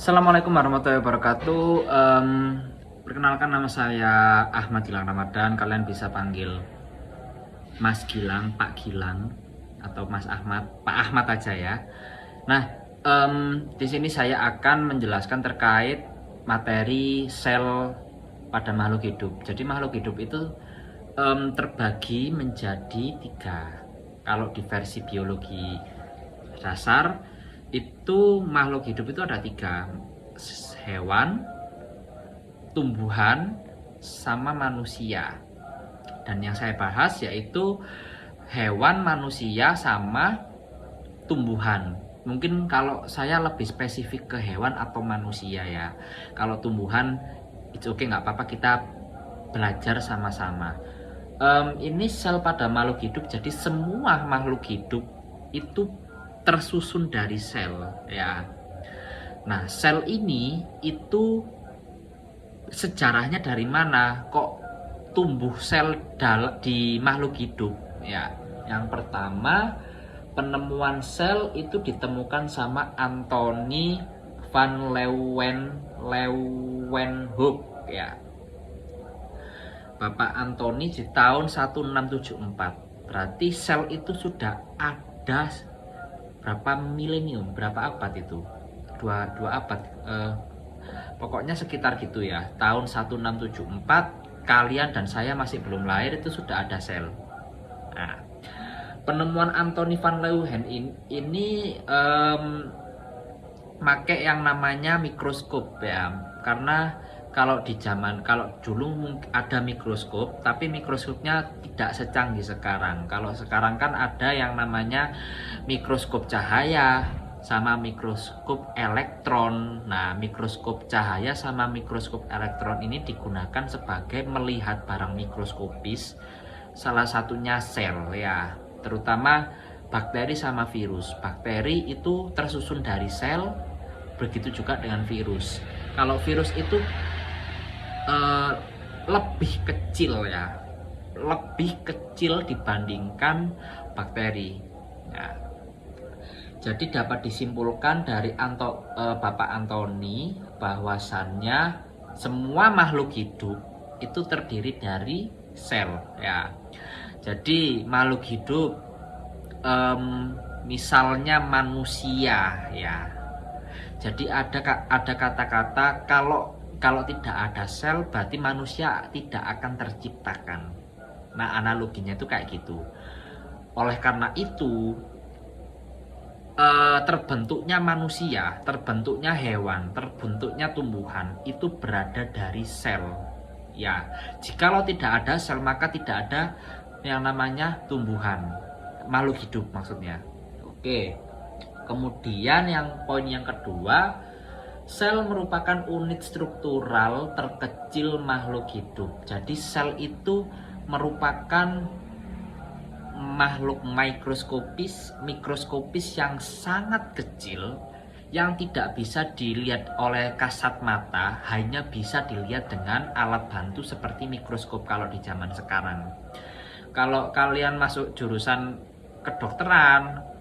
Assalamualaikum warahmatullahi wabarakatuh. Perkenalkan, nama saya Ahmad Gilang Ramadan. Kalian bisa panggil Mas Gilang, Pak Gilang, atau Mas Ahmad, Pak Ahmad aja ya. Nah, di sini saya akan menjelaskan terkait materi sel pada makhluk hidup. Jadi makhluk hidup itu terbagi menjadi tiga. Kalau di versi biologi dasar itu makhluk hidup itu ada tiga: hewan, tumbuhan, sama manusia. Dan yang saya bahas yaitu hewan, manusia, sama tumbuhan. Mungkin kalau saya lebih spesifik ke hewan atau manusia ya. Kalau tumbuhan itu oke, nggak apa-apa, kita belajar sama-sama. Ini sel pada makhluk hidup. Jadi semua makhluk hidup itu tersusun dari sel ya. Nah, sel ini itu sejarahnya dari mana kok tumbuh sel di makhluk hidup ya. Yang pertama, penemuan sel itu ditemukan sama Anthony van Leeuwenhoek ya. Bapak Anthony di tahun 1674. Berarti sel itu sudah ada berapa milenium, berapa abad itu? Dua abad. Pokoknya sekitar gitu ya. Tahun 1674, kalian dan saya masih belum lahir itu sudah ada sel. Nah, penemuan Anthony van Leeuwenhoek ini make yang namanya mikroskop ya. Karena kalau dulu ada mikroskop, tapi mikroskopnya tidak secanggih sekarang. Kalau sekarang kan ada yang namanya mikroskop cahaya sama mikroskop elektron. Nah, mikroskop cahaya sama mikroskop elektron ini digunakan sebagai melihat barang mikroskopis, salah satunya sel ya, terutama bakteri sama virus. Bakteri itu tersusun dari sel, begitu juga dengan virus. Kalau virus itu lebih kecil ya, lebih kecil dibandingkan bakteri ya. Jadi dapat disimpulkan dari Bapak Anthony bahwasannya semua makhluk hidup itu terdiri dari sel ya. Jadi makhluk hidup misalnya manusia ya. Jadi ada kata-kata kalau tidak ada sel berarti manusia tidak akan terciptakan. Nah, analoginya itu kayak gitu. Oleh karena itu terbentuknya manusia, terbentuknya hewan, terbentuknya tumbuhan itu berada dari sel ya. Jikalau tidak ada sel maka tidak ada yang namanya tumbuhan, makhluk hidup maksudnya. Oke. Kemudian poin yang kedua, sel merupakan unit struktural terkecil makhluk hidup. Jadi sel itu merupakan makhluk mikroskopis yang sangat kecil, yang tidak bisa dilihat oleh kasat mata, hanya bisa dilihat dengan alat bantu seperti mikroskop kalau di zaman sekarang. Kalau kalian masuk jurusan kedokteran,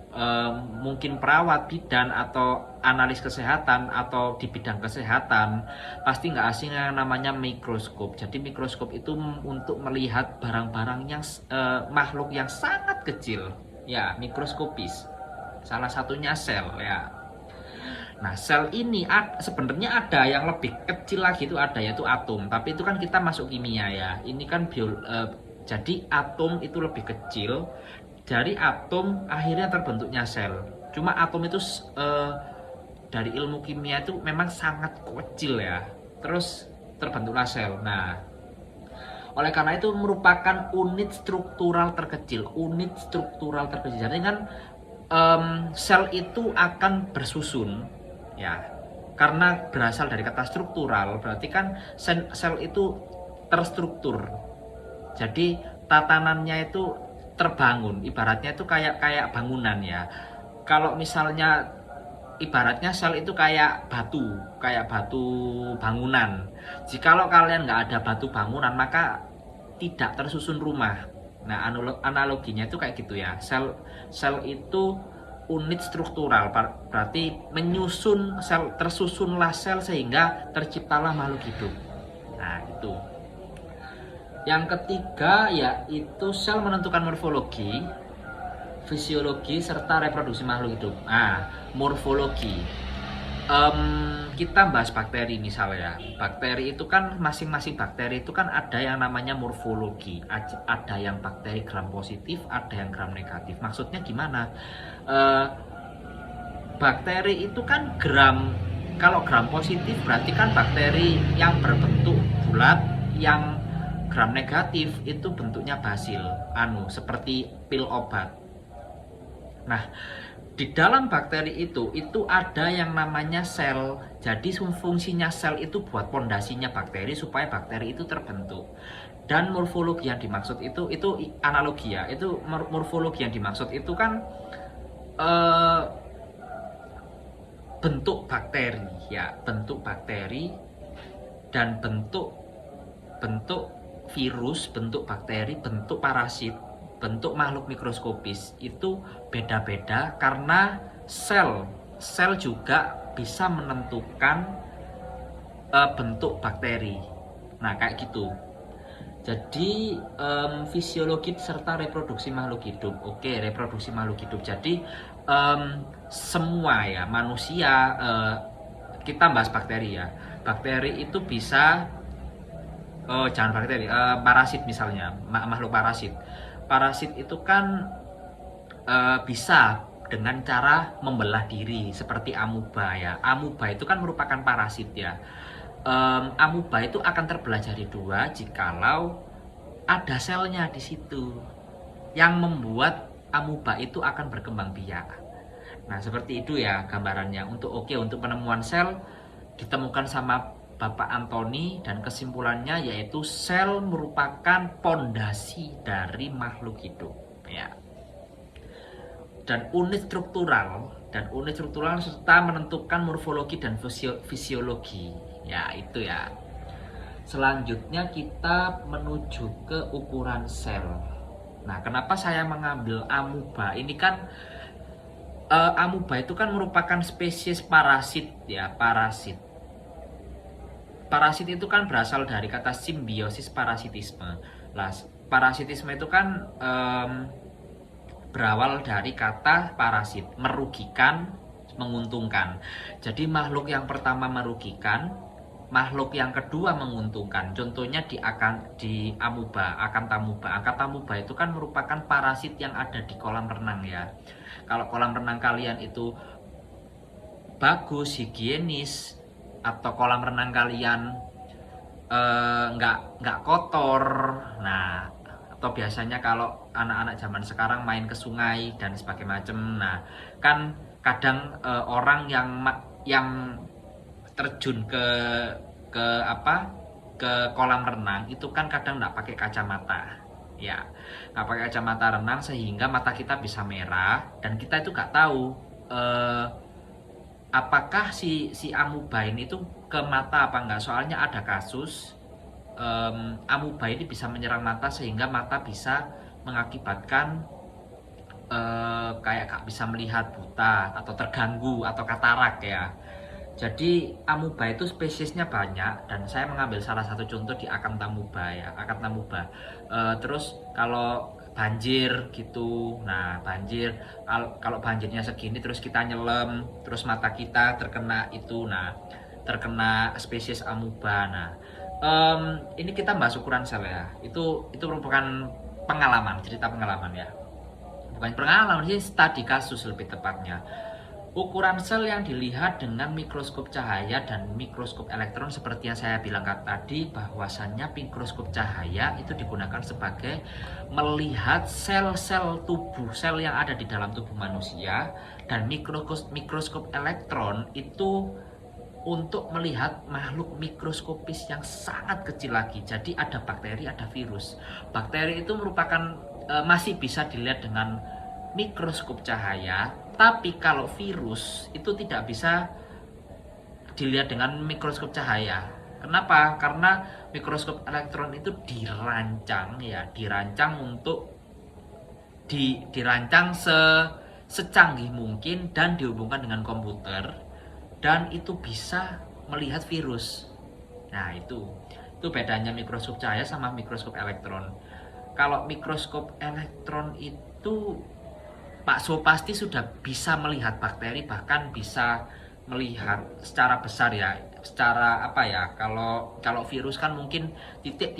mungkin perawat, bidan, atau analis kesehatan, atau di bidang kesehatan, pasti nggak asing yang namanya mikroskop. Jadi mikroskop itu untuk melihat barang-barang yang makhluk yang sangat kecil ya, mikroskopis. Salah satunya sel ya. Nah, sel ini sebenarnya ada yang lebih kecil lagi, itu ada, yaitu atom. Tapi itu kan kita masuk kimia ya. Ini kan jadi atom itu lebih kecil. Dari atom akhirnya terbentuknya sel. Cuma atom itu dari ilmu kimia itu memang sangat kecil ya. Terus terbentuklah sel. Nah, oleh karena itu merupakan unit struktural terkecil. Jadi kan sel itu akan bersusun ya. Karena berasal dari kata struktural, berarti kan sel itu terstruktur. Jadi tatanannya itu terbangun, ibaratnya itu kayak bangunan ya. Kalau misalnya ibaratnya sel itu kayak batu bangunan. Jikalau kalian nggak ada batu bangunan maka tidak tersusun rumah. Nah, analoginya itu kayak gitu ya. Sel itu unit struktural, berarti menyusun sel, tersusunlah sel sehingga terciptalah makhluk hidup. Nah, itu. Yang ketiga yaitu sel menentukan morfologi, fisiologi serta reproduksi makhluk hidup. Nah, morfologi. Kita bahas bakteri misalnya. Bakteri itu kan masing-masing bakteri itu kan ada yang namanya morfologi. Ada yang bakteri gram positif, ada yang gram negatif. Maksudnya gimana? Bakteri itu kan kalau gram positif berarti kan bakteri yang berbentuk bulat, yang gram negatif itu bentuknya basil, seperti pil obat. Nah, di dalam bakteri itu ada yang namanya sel. Jadi fungsinya sel itu buat pondasinya bakteri supaya bakteri itu terbentuk. Dan morfologi yang dimaksud itu analogi ya. Itu morfologi yang dimaksud itu kan bentuk bakteri ya, bentuk bakteri dan bentuk virus, bentuk bakteri, bentuk parasit, bentuk makhluk mikroskopis itu beda-beda karena sel juga bisa menentukan bentuk bakteri. Nah, kayak gitu. Jadi fisiologi serta reproduksi makhluk hidup. Oke, reproduksi makhluk hidup. Jadi semua ya manusia, kita bahas bakteri ya. Bakteri itu bisa jangan bakteri, parasit misalnya, makhluk parasit. Parasit itu kan bisa dengan cara membelah diri seperti amuba ya. Amuba itu kan merupakan parasit ya. Amuba itu akan terbelah jadi dua jikalau ada selnya di situ yang membuat amuba itu akan berkembang biak. Nah, seperti itu ya gambarannya. Untuk penemuan sel ditemukan sama Bapak Anthony dan kesimpulannya yaitu sel merupakan pondasi dari makhluk hidup ya. Dan unit struktural serta menentukan morfologi dan fisiologi ya, itu ya. Selanjutnya kita menuju ke ukuran sel. Nah, kenapa saya mengambil amuba? Ini kan amuba itu kan merupakan spesies parasit ya, parasit. Parasit itu kan berasal dari kata simbiosis parasitisme. Nah, parasitisme itu kan berawal dari kata parasit, merugikan, menguntungkan. Jadi makhluk yang pertama merugikan, makhluk yang kedua menguntungkan. Contohnya di amuba, akantamuba. Akantamuba itu kan merupakan parasit yang ada di kolam renang ya. Kalau kolam renang kalian itu bagus, higienis, atau kolam renang kalian nggak kotor, nah, atau biasanya kalau anak-anak zaman sekarang main ke sungai dan sebagainya macam, nah kan kadang orang yang terjun ke kolam renang itu kan kadang nggak pakai kacamata ya, nggak pakai kacamata renang sehingga mata kita bisa merah dan kita itu nggak tahu apakah si amuba ini tuh ke mata apa enggak. Soalnya ada kasus amuba ini bisa menyerang mata sehingga mata bisa mengakibatkan kayak gak bisa melihat, buta atau terganggu atau katarak ya. Jadi amuba itu spesiesnya banyak dan saya mengambil salah satu contoh di akantamuba ya, akantamuba. Terus kalau banjir gitu, nah banjir, kalau banjirnya segini terus kita nyelam, terus mata kita terkena itu, nah terkena spesies amuba. Nah ini kita bahas ukuran sel ya, itu merupakan pengalaman, cerita pengalaman ya, bukan pengalaman sih, studi kasus lebih tepatnya. Ukuran sel yang dilihat dengan mikroskop cahaya dan mikroskop elektron seperti yang saya bilang tadi, bahwasannya mikroskop cahaya itu digunakan sebagai melihat sel-sel tubuh, sel yang ada di dalam tubuh manusia, dan mikroskop elektron itu untuk melihat makhluk mikroskopis yang sangat kecil lagi. Jadi ada bakteri, ada virus. Bakteri itu merupakan masih bisa dilihat dengan mikroskop cahaya, tapi kalau virus itu tidak bisa dilihat dengan mikroskop cahaya. Kenapa? Karena mikroskop elektron itu dirancang untuk dirancang secanggih mungkin dan dihubungkan dengan komputer, dan itu bisa melihat virus. Nah, itu bedanya mikroskop cahaya sama mikroskop elektron. Kalau mikroskop elektron itu pasti sudah bisa melihat bakteri, bahkan bisa melihat secara besar ya, secara apa ya, kalau virus kan mungkin titik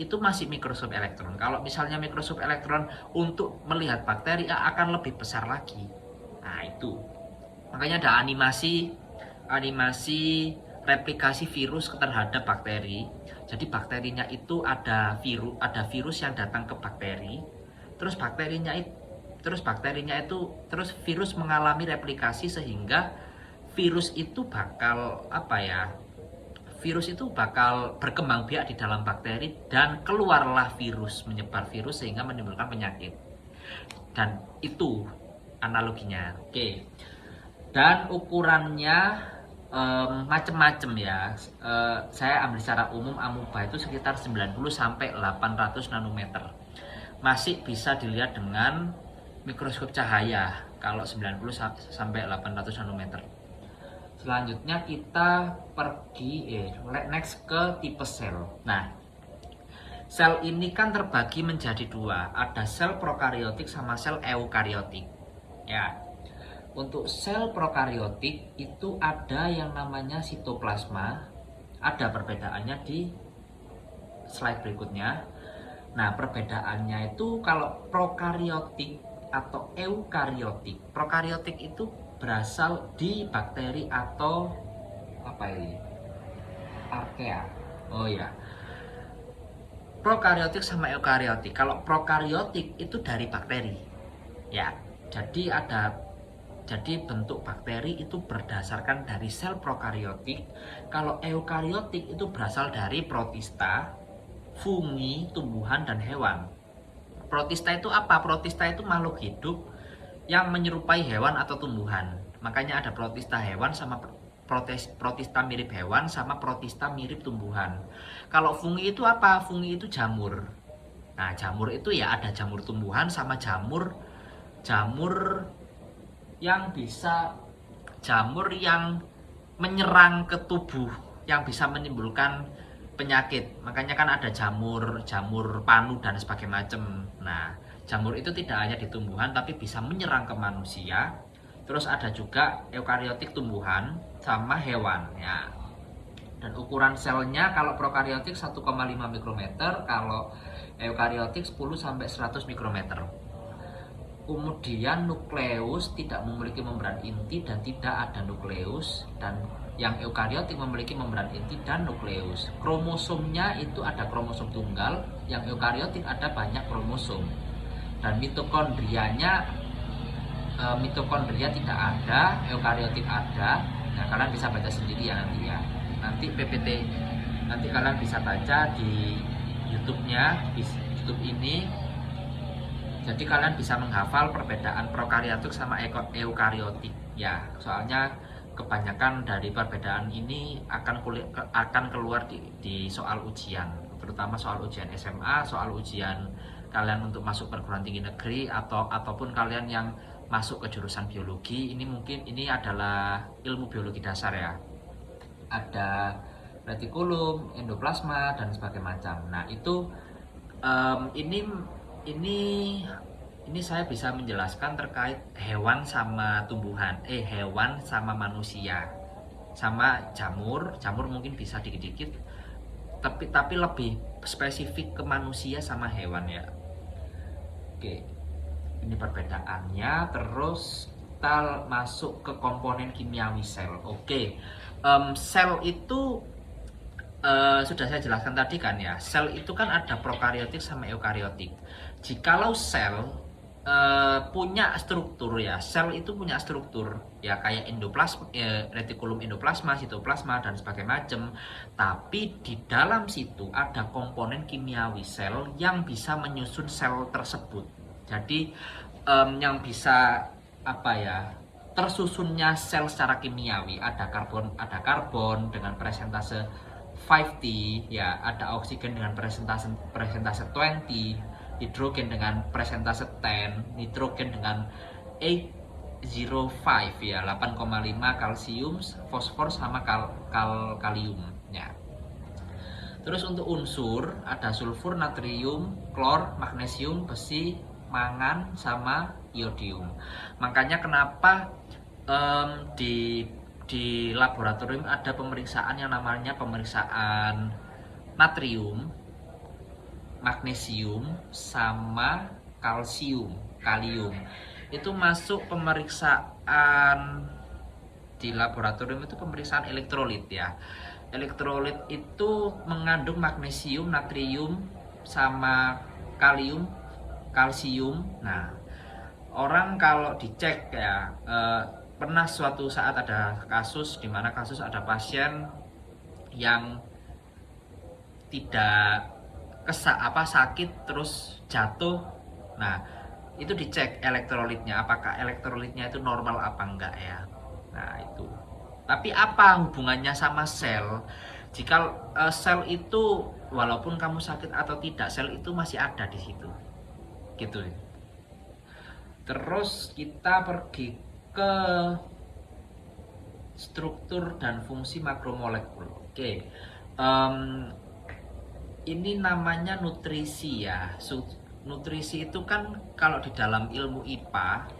itu masih mikroskop elektron. Kalau misalnya mikroskop elektron untuk melihat bakteri akan lebih besar lagi. Nah, itu makanya ada animasi replikasi virus terhadap bakteri. Jadi bakterinya itu ada virus yang datang ke bakteri, terus virus mengalami replikasi sehingga virus itu bakal berkembang biak di dalam bakteri, dan keluarlah virus, menyebar virus sehingga menimbulkan penyakit. Dan itu analoginya. Oke. Dan ukurannya macem-macem ya. Saya ambil secara umum, amuba itu sekitar 90 sampai 800 nanometer. Masih bisa dilihat dengan mikroskop cahaya kalau 90 sampai 800 nanometer. Selanjutnya kita next ke tipe sel. Nah, sel ini kan terbagi menjadi dua, ada sel prokariotik sama sel eukariotik. Ya, untuk sel prokariotik itu ada yang namanya sitoplasma. Ada perbedaannya di slide berikutnya. Nah, perbedaannya itu kalau prokariotik atau eukariotik. Prokariotik itu berasal di bakteri atau apa ini? Archaea. Oh ya. Prokariotik sama eukariotik. Kalau prokariotik itu dari bakteri. Ya. Jadi bentuk bakteri itu berdasarkan dari sel prokariotik. Kalau eukariotik itu berasal dari protista, fungi, tumbuhan, dan hewan. Protista itu apa? Protista itu makhluk hidup yang menyerupai hewan atau tumbuhan. Makanya ada protista hewan sama protista mirip hewan sama protista mirip tumbuhan. Kalau fungi itu apa? Fungi itu jamur. Nah, jamur itu ya ada jamur tumbuhan sama jamur yang menyerang ke tubuh, yang bisa menimbulkan penyakit. Makanya kan ada jamur panu dan sebagainya macam. Nah, jamur itu tidak hanya di tumbuhan tapi bisa menyerang ke manusia. Terus ada juga eukariotik tumbuhan sama hewan ya. Dan ukuran selnya kalau prokariotik 1,5 mikrometer, kalau eukariotik 10 sampai 100 mikrometer. Kemudian nukleus tidak memiliki membran inti dan tidak ada nukleus, dan yang eukariotik memiliki membran inti dan nukleus. Kromosomnya itu ada kromosom tunggal, yang eukariotik ada banyak kromosom. Dan mitokondria tidak ada, eukariotik ada. Nah, kalian bisa baca sendiri ya nanti ya. Nanti PPT nanti kalian bisa baca di YouTube-nya, di YouTube ini. Jadi kalian bisa menghafal perbedaan prokariotik sama eukariotik ya. Soalnya kebanyakan dari perbedaan ini akan keluar di soal ujian, terutama soal ujian SMA, soal ujian kalian untuk masuk perguruan tinggi negeri ataupun kalian yang masuk ke jurusan biologi. Ini adalah ilmu biologi dasar ya. Ada retikulum, endoplasma, dan sebagainya macam. Nah, itu ini saya bisa menjelaskan terkait hewan sama tumbuhan, hewan sama manusia, sama jamur mungkin bisa dikit-dikit, tapi lebih spesifik ke manusia sama hewan ya. Oke, ini perbedaannya. Terus kita masuk ke komponen kimiawi sel. Oke, sel itu sudah saya jelaskan tadi kan ya. Sel itu kan ada prokariotik sama eukariotik. Jikalau sel punya struktur ya, sel itu punya struktur ya, kayak endoplasma, retikulum endoplasma, sitoplasma, dan sebagainya macam. Tapi di dalam situ ada komponen kimiawi sel yang bisa menyusun sel tersebut. Jadi yang bisa tersusunnya sel secara kimiawi, ada karbon dengan presentase 5T ya, ada oksigen dengan presentase 20, hidrogen dengan presentase 10, nitrogen dengan 805 ya, 8,5 kalsium, fosfor sama kalium ya. Terus untuk unsur ada sulfur, natrium, klor, magnesium, besi, mangan sama iodium. Makanya kenapa di laboratorium ada pemeriksaan yang namanya pemeriksaan natrium, magnesium sama kalium. Itu masuk pemeriksaan di laboratorium, itu pemeriksaan elektrolit ya. Elektrolit itu mengandung magnesium, natrium sama kalsium. Nah, orang kalau dicek ya, pernah suatu saat ada kasus di mana ada pasien yang tidak sakit terus jatuh. Nah, itu dicek elektrolitnya, apakah elektrolitnya itu normal apa enggak ya. Nah, itu. Tapi apa hubungannya sama sel? Jika sel itu walaupun kamu sakit atau tidak, sel itu masih ada di situ. Gitu. Terus kita pergi ke struktur dan fungsi makromolekul. Oke. Ini namanya nutrisi ya. Nutrisi itu kan kalau di dalam ilmu IPA,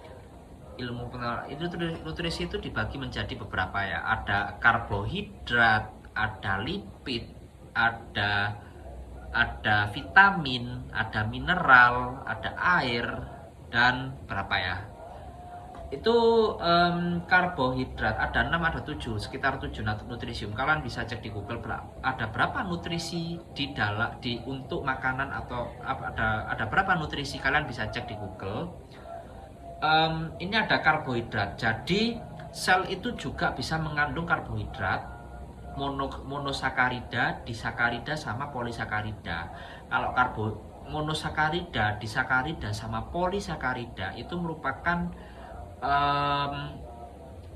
nutrisi itu dibagi menjadi beberapa ya. Ada karbohidrat, ada lipid, ada vitamin, ada mineral, ada air, dan berapa ya? Itu karbohidrat ada 6, ada 7, sekitar 7 nutrisium. Kalian bisa cek di Google ada berapa nutrisi untuk makanan, atau ada berapa nutrisi, kalian bisa cek di Google. Ini ada karbohidrat. Jadi sel itu juga bisa mengandung karbohidrat, monosakarida, disakarida sama polisakarida. Kalau monosakarida, disakarida sama polisakarida itu merupakan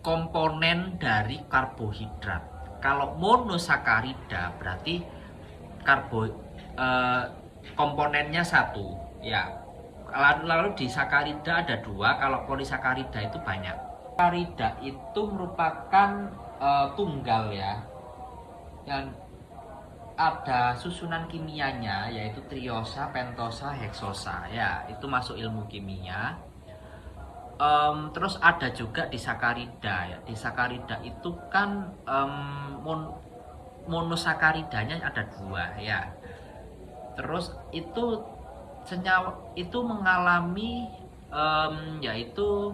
komponen dari karbohidrat. Kalau monosakarida berarti komponennya satu ya. Lalu di sakarida ada 2, kalau polisakarida itu banyak. Sakarida itu merupakan tunggal ya, yang ada susunan kimianya yaitu triosa, pentosa, heksosa ya, itu masuk ilmu kimia. Terus ada juga disakarida ya. Disakarida itu kan monosakaridanya ada 2 ya. Terus itu senyawa itu mengalami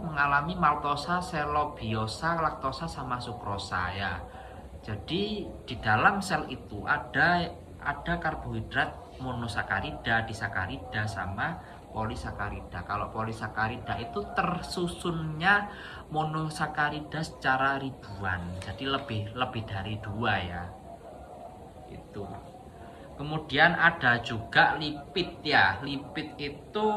mengalami maltosa, selobiosa, laktosa sama sukrosa ya. Jadi di dalam sel itu ada karbohidrat monosakarida, disakarida sama polisakarida. Kalau polisakarida itu tersusunnya monosakarida secara ribuan. Jadi lebih dari 2 ya. Itu. Kemudian ada juga lipid ya. Lipid itu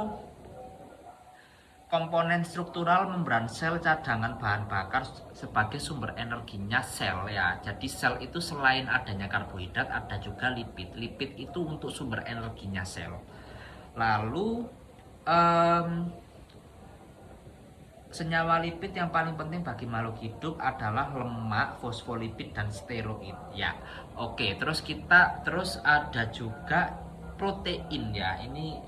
komponen struktural membran sel, cadangan bahan bakar sebagai sumber energinya sel ya. Jadi sel itu selain adanya karbohidrat ada juga lipid. Lipid itu untuk sumber energinya sel. Lalu senyawa lipid yang paling penting bagi makhluk hidup adalah lemak, fosfolipid, dan steroid ya. Oke, terus ada juga protein ya. Ini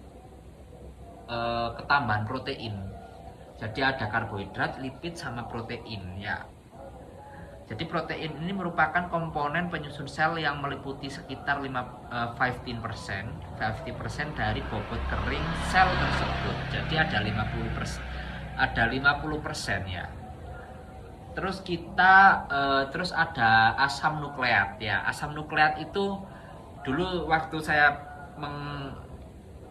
ketambahan protein. Jadi ada karbohidrat, lipid, sama protein ya. Jadi protein ini merupakan komponen penyusun sel yang meliputi sekitar 15% dari bobot kering sel tersebut. Jadi ada 50% ya. Terus terus ada asam nukleat ya. Asam nukleat itu dulu waktu saya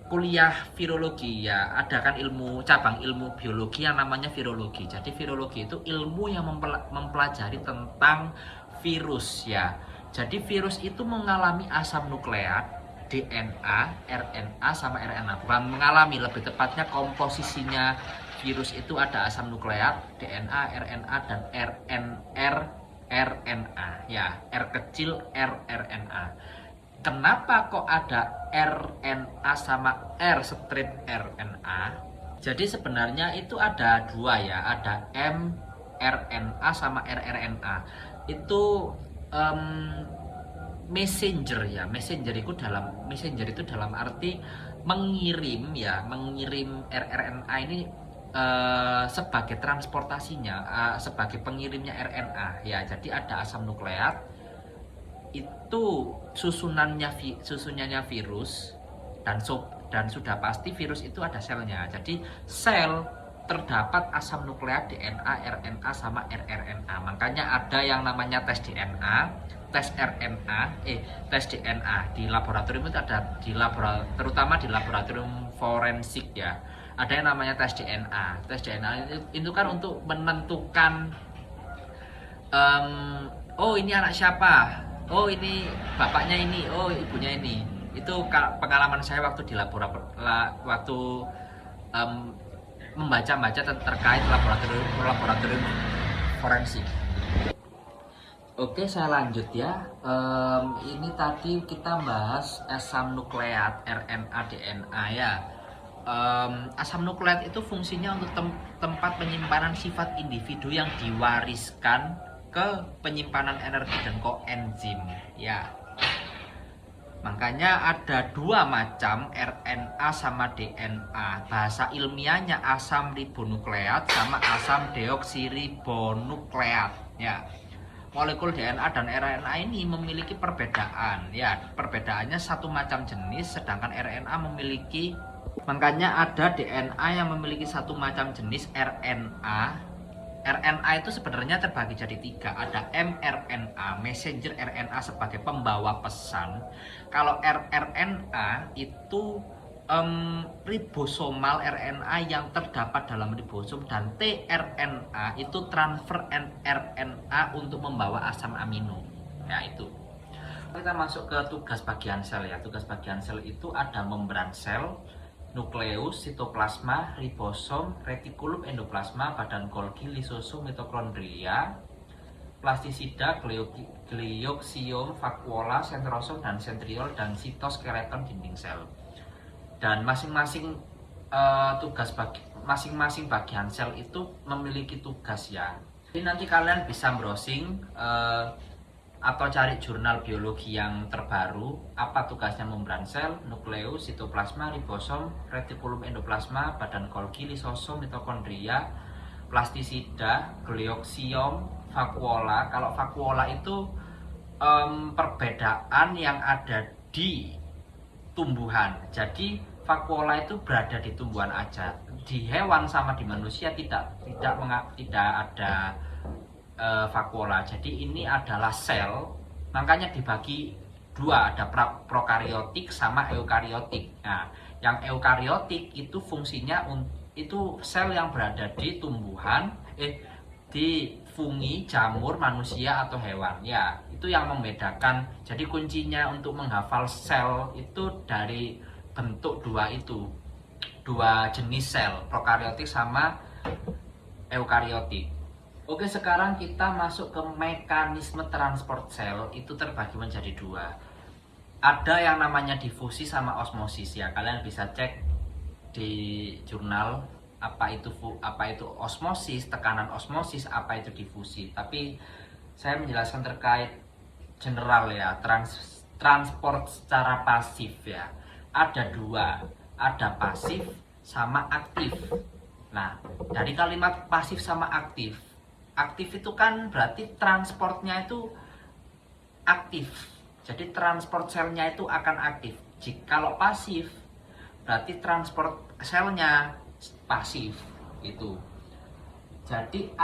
kuliah virologi ya, ada kan cabang ilmu biologi yang namanya virologi. Jadi virologi itu ilmu yang mempelajari tentang virus ya. Jadi virus itu mengalami asam nukleat, DNA, RNA sama RNA. Bukan mengalami, lebih tepatnya komposisinya virus itu ada asam nukleat, DNA, RNA, dan RNA ya, R kecil, RNA. Kenapa kok ada RNA sama R strip RNA? Jadi sebenarnya itu ada dua ya, ada mRNA sama rRNA. Itu em, messenger ya, messenger itu dalam arti mengirim ya, mengirim rRNA ini sebagai transportasinya, sebagai pengirimnya RNA ya. Jadi ada asam nukleat itu susunannya virus, dan sudah pasti virus itu ada selnya. Jadi sel terdapat asam nukleat DNA, RNA sama rRNA. Makanya ada yang namanya tes DNA, tes RNA, tes DNA di laboratorium itu ada, terutama di laboratorium forensik ya. Ada yang namanya tes DNA. Tes DNA itu kan untuk menentukan oh ini anak siapa, oh ini bapaknya ini, oh ibunya ini. Itu pengalaman saya waktu di waktu membaca-baca terkait laboratorium forensik. Oke, saya lanjut ya. Ini tadi kita bahas asam nukleat RNA DNA ya. Asam nukleat itu fungsinya untuk tempat penyimpanan sifat individu yang diwariskan ke penyimpanan energi dan koenzim ya. Makanya ada dua macam RNA sama DNA. Bahasa ilmiahnya asam ribonukleat sama asam deoksiribonukleat ya. Molekul DNA dan RNA ini memiliki perbedaan ya. Perbedaannya satu macam jenis, sedangkan RNA memiliki, makanya ada DNA yang memiliki satu macam jenis RNA. RNA itu sebenarnya terbagi jadi tiga. Ada mRNA, messenger RNA sebagai pembawa pesan. Kalau rRNA itu ribosomal RNA yang terdapat dalam ribosom, dan tRNA itu transfer RNA untuk membawa asam amino. Ya itu. Kita masuk ke tugas bagian sel ya. Tugas bagian sel itu ada membran sel, nukleus, sitoplasma, ribosom, retikulum endoplasma, badan Golgi, lisosom, mitokondria, plastisida, glioksium, vakuola, sentrosom, dan sentriol, dan sitoskeleton dinding sel. Dan masing-masing masing-masing bagian sel itu memiliki tugas ya. Jadi nanti kalian bisa browsing atau cari jurnal biologi yang terbaru, apa tugasnya membran sel, nukleus, sitoplasma, ribosom, retikulum endoplasma, badan Golgi, lisosom, mitokondria, plastisida, glioksium, vakuola. Kalau vakuola itu perbedaan yang ada di tumbuhan. Jadi vakuola itu berada di tumbuhan aja. Di hewan sama di manusia tidak ada vakuola. Jadi ini adalah sel, makanya dibagi dua, ada prokariotik sama eukariotik. Nah, yang eukariotik itu fungsinya itu sel yang berada di tumbuhan, di fungi, jamur, manusia atau hewan. Ya, itu yang membedakan. Jadi kuncinya untuk menghafal sel itu dari bentuk dua jenis sel, prokariotik sama eukariotik. Oke, sekarang kita masuk ke mekanisme transport sel. Itu terbagi menjadi dua. Ada yang namanya difusi sama osmosis ya. Kalian bisa cek di jurnal apa itu osmosis, tekanan osmosis, apa itu difusi. Tapi saya menjelaskan terkait general ya, transport secara pasif ya. Ada dua, ada pasif sama aktif. Nah, dari kalimat pasif sama aktif, aktif itu kan berarti transportnya itu aktif. Jadi transport selnya itu akan aktif. Kalau pasif berarti transport selnya pasif itu. Jadi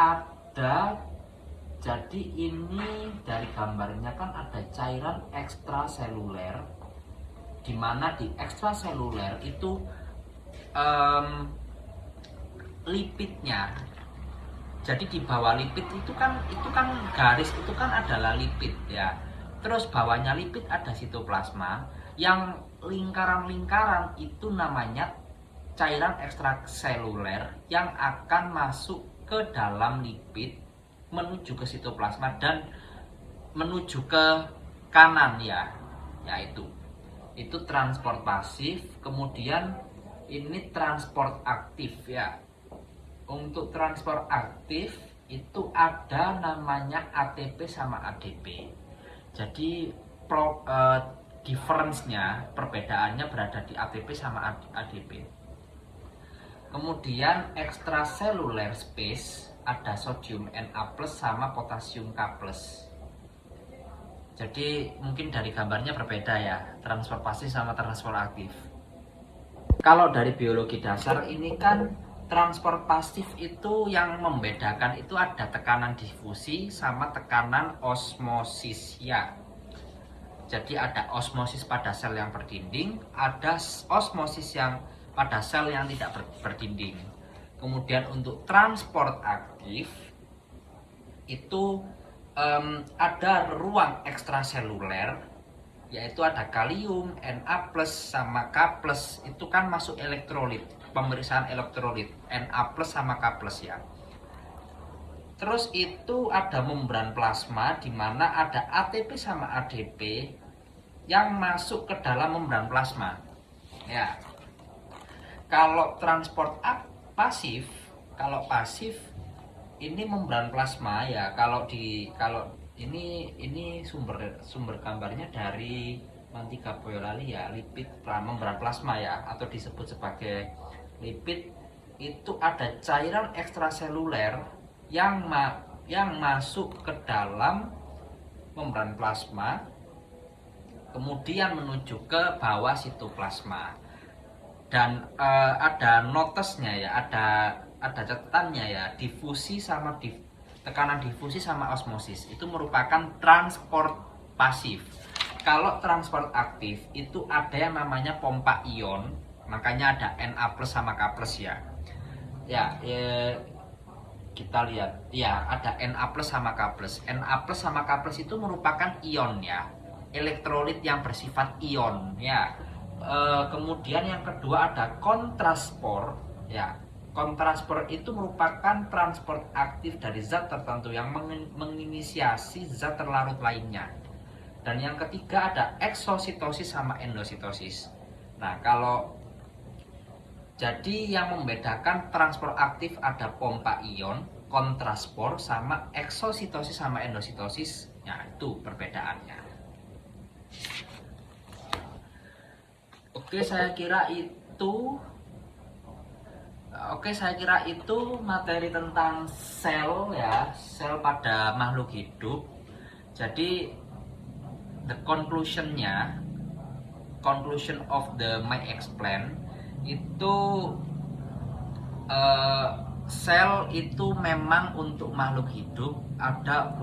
ini dari gambarnya kan ada cairan ekstraseluler, di mana di ekstraseluler itu lipidnya. Jadi di bawah lipid itu kan garis itu kan adalah lipid ya. Terus bawahnya lipid ada sitoplasma, yang lingkaran-lingkaran itu namanya cairan ekstraseluler yang akan masuk ke dalam lipid menuju ke sitoplasma dan menuju ke kanan ya. Itu transport pasif. Kemudian Ini transport aktif ya. Untuk transport aktif itu ada namanya ATP sama ADP. Jadi difference-nya, perbedaannya berada di ATP sama ADP. Kemudian extracellular space ada sodium Na+ sama potasium K+. Jadi mungkin dari gambarnya berbeda ya, transfer pasif sama transfer aktif. Kalau dari biologi dasar ini kan transfer pasif itu yang membedakan itu ada tekanan difusi sama tekanan osmosis ya. Jadi ada osmosis pada sel yang berdinding, ada osmosis yang pada sel yang tidak berdinding. Kemudian untuk transport aktif itu ada ruang ekstraseluler, yaitu ada kalium, Na+ sama K+, itu kan masuk elektrolit, pemeriksaan elektrolit, Na+ sama K+ ya. Terus itu ada membran plasma di mana ada ATP sama ADP yang masuk ke dalam membran plasma. Ya. Kalau transport pasif, kalau pasif ini membran plasma ya. Kalau ini sumber gambarnya dari Mantika Boyolali ya, lipid membran plasma ya, atau disebut sebagai lipid. Itu ada cairan ekstraseluler yang masuk ke dalam membran plasma, kemudian menuju ke bawah sitoplasma. Dan ada notesnya ya, ada catatannya ya, difusi sama tekanan difusi sama osmosis itu merupakan transport pasif. Kalau transport aktif itu ada yang namanya pompa ion, makanya ada Na+ sama K+ ya. Kita lihat ya, ada Na+ sama K+. Na+ sama K+ itu merupakan ion ya, elektrolit yang bersifat ion ya. Kemudian yang kedua ada kontraspor ya. Kontraspor itu merupakan transport aktif dari zat tertentu yang menginisiasi zat terlarut lainnya. Dan yang ketiga ada eksositosis sama endositosis. Nah, jadi yang membedakan transport aktif ada pompa ion, kontraspor sama eksositosis sama endositosis. Nah, itu perbedaannya. Oke, saya kira itu materi tentang sel ya, sel pada makhluk hidup. Jadi the conclusion of my explain itu sel itu memang untuk makhluk hidup, ada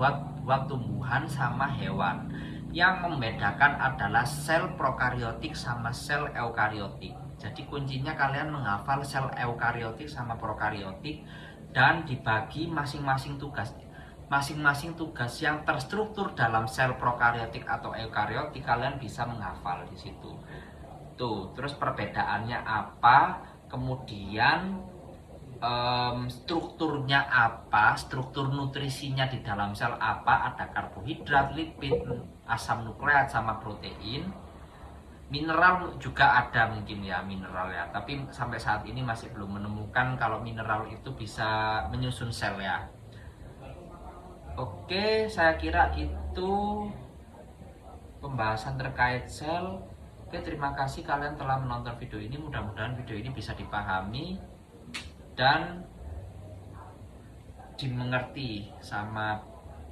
buat tumbuhan sama hewan. Yang membedakan adalah sel prokariotik sama sel eukariotik. Jadi kuncinya kalian menghafal sel eukariotik sama prokariotik dan dibagi masing-masing tugas. Masing-masing tugas yang terstruktur dalam sel prokariotik atau eukariotik kalian bisa menghafal di situ. Tuh, terus perbedaannya apa? Kemudian strukturnya apa, struktur nutrisinya di dalam sel apa, ada karbohidrat, lipid, asam nukleat sama protein. Mineral juga ada mungkin ya, mineral ya, tapi sampai saat ini masih belum menemukan kalau mineral itu bisa menyusun sel ya. Oke, saya kira itu pembahasan terkait sel. Oke, terima kasih kalian telah menonton video ini. Mudah-mudahan video ini bisa dipahami dan dimengerti sama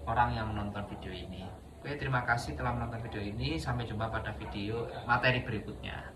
orang yang menonton video ini. Oke, terima kasih telah menonton video ini. Sampai jumpa pada video materi berikutnya.